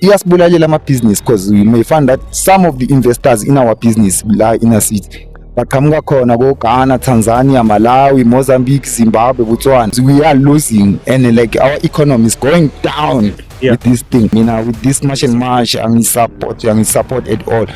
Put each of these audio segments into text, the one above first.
iyasibulalela ama-business because you may find that some of the investors in our business la inner city baqhamuka khona ko-Ghana, Tanzania, Malawi, Mozambique, Zimbabwe, Botswana. We are losing and like our economy is going down. With this thing, with this march and march, support at all.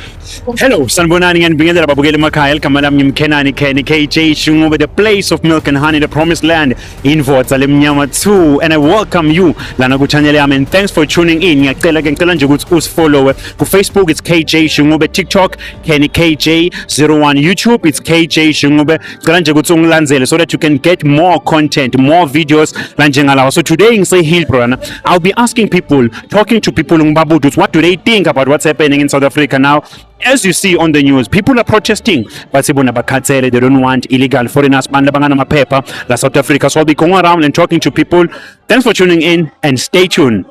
Hello, sanibonani ngiyanibingelela babukeli emakhaya ligama lami ngimKhenani Kenny KJ Shungobe, the place of milk and honey, the promised land in Vodza Lemnyama 2, and I welcome you lana ku channel yami, and thanks for tuning in. Ngiyacela nje ukuthi usifollow ku Facebook, it's KJ Shungobe, TikTok Kenny KJ01, YouTube it's KJ Shungobe. Ngicela nje ukuthi ungilandzele so that you can get more content, more videos la njengalawa. So today ngise Hillbrow, I'll be asking people, talking to people in Babutus, what do they think about what's happening in South Africa now? As you see on the news, people are protesting, but they don't want illegal foreigners paper la South Africa. So I'll be going around and talking to people. Thanks for tuning in and stay tuned.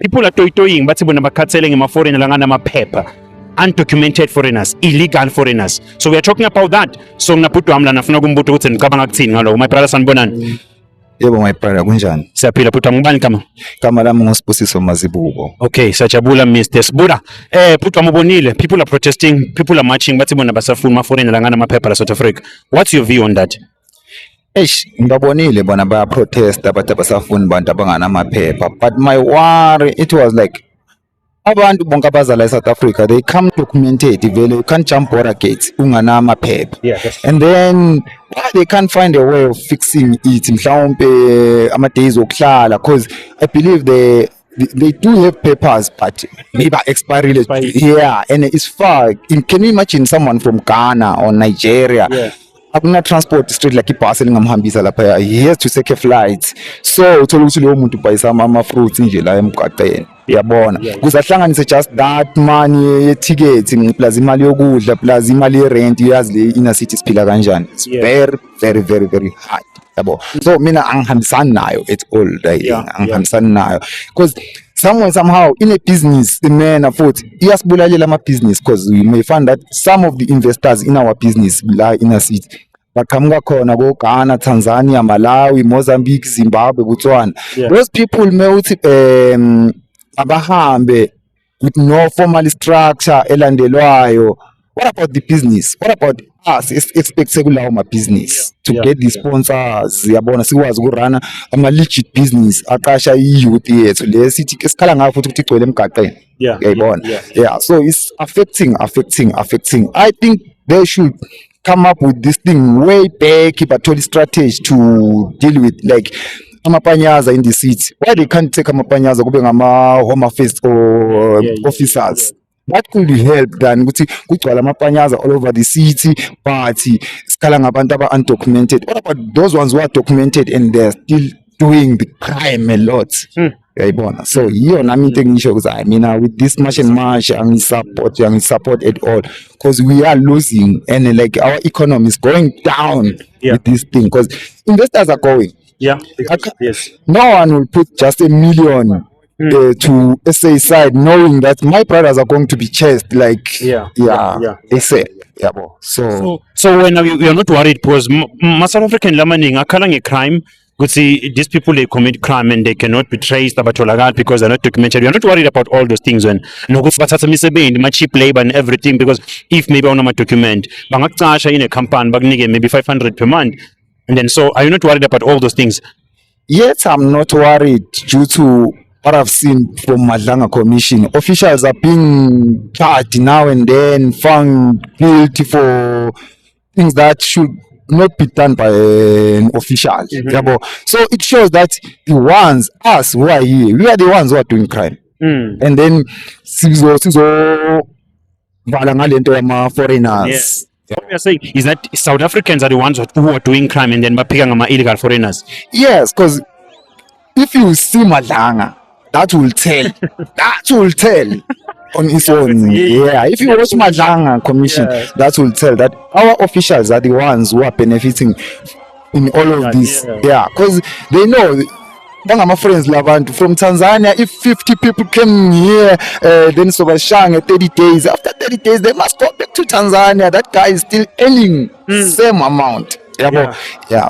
People are toying, but they foreign paper. Undocumented foreigners, illegal foreigners. So we are talking about that. So my brother Sanbonan. Yebo my brother kunjani? Siyaphila phutha ngubani kama? Kama lami nguSibusiso Mazibuko. Okay, sajabula Mr. Sbuda. Phutha mubonile, people are protesting, people are marching, bathi bona basafuna ama-foreign la ngana amaphepha la South Africa. What's your view on that? Ngibabonile bona baya protest abantu abasafuni bantu abangana amaphepha, but my worry it was like abantu bonke abazala eSouth Africa, they come documented vele, you can't jump border gates ungana amaphepha. And then why they can't find a way of fixing it mhlawumbe ama days okuhlala, because I believe they do have papers but maybe expiry. Yeah, and it's far. Can you imagine someone from Ghana or Nigeria? Akuna transport straight like ibhasi lingamhambisa lapha, he has to take a flight. So uthola ukuthi leyo muntu ubhayisa ama fruits nje la emgaqeni, uyabona, kuzahlanganise just that money ticket plus imali yokudla plus imali ye rent. Uyazi le inner city siphila kanjani, it's very hard, yabo. So mina angihambisani nayo at all, angihambisani nayo because somehow in a business the man afford iyasibulalela ama-business because you may find that some of the investors in our business la inner city baqhamuka khona ko-Ghana, Tanzania, Malawi, Mozambique, Zimbabwe, Botswana. Those people may uthi abahambe with no formal structure elandelwayo. What about the business? What about us expect sekulawo ma-business to get the sponsors, yabona, sikwazi ukurana ama-legit business aqasha i-youth yethu le sithi esikhala ngayo futhi ukuthi igcwele emgaqeni, yayibona. So it's affecting. I think they should come up with this thing way back, but told strategy to deal with like amapanyaza in the city. Why they can't take amapanyaza kube ngama home affairs or officers? That could be helped than ukuthi kugcwala amapanyaza all over the city, but sikhala ngabantu aba undocumented. What about those ones who are documented and they're still doing the crime a lot? Yayibona. So yiyo nami into engisho ukuthi I mean with this march and march support at all, because we are losing and like our economy is going down with this thing because investors are going. No one will put just $1 million to SA side knowing that my brothers are going to be chased like they say. So when you're not worried because South African lamaning akhala nge-crime. Good, see, these people, they commit crime and they cannot be traced because they're not documented. You're not worried about all those things when no go my cheap labor and everything, because if maybe on my document bangakcasha in a campaign maybe 500 per month, and then so are you not worried about all those things? Yes, I'm not worried due to what I've seen from Madlanga Commission. Officials are being charged now and then, found guilty for things that should not be done by an official. So it shows that the ones, us who are here, we are the ones who are doing crime. And then foreigners. What we are saying is that South Africans are the ones who are doing crime and then picking illegal foreigners. Yes, because if you see Madlanga, that will tell. On its own, if you watch Madlanga Commission, that will tell that our officials are the ones who are benefiting in all of this. Because they know, my friends from Tanzania, if 50 people came here, then Sobashang 30 days. After 30 days, they must go back to Tanzania. That guy is still earning same amount.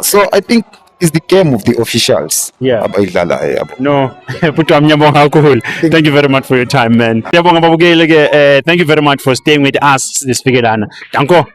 So I think is the game of the officials. Yeah. Abayidlalayo yabo. No, puto ngiyabonga kakhulu. Thank you very much for your time, man. Ngiyabonga babukeli ke. Thank you very much for staying with us this lana. Danko.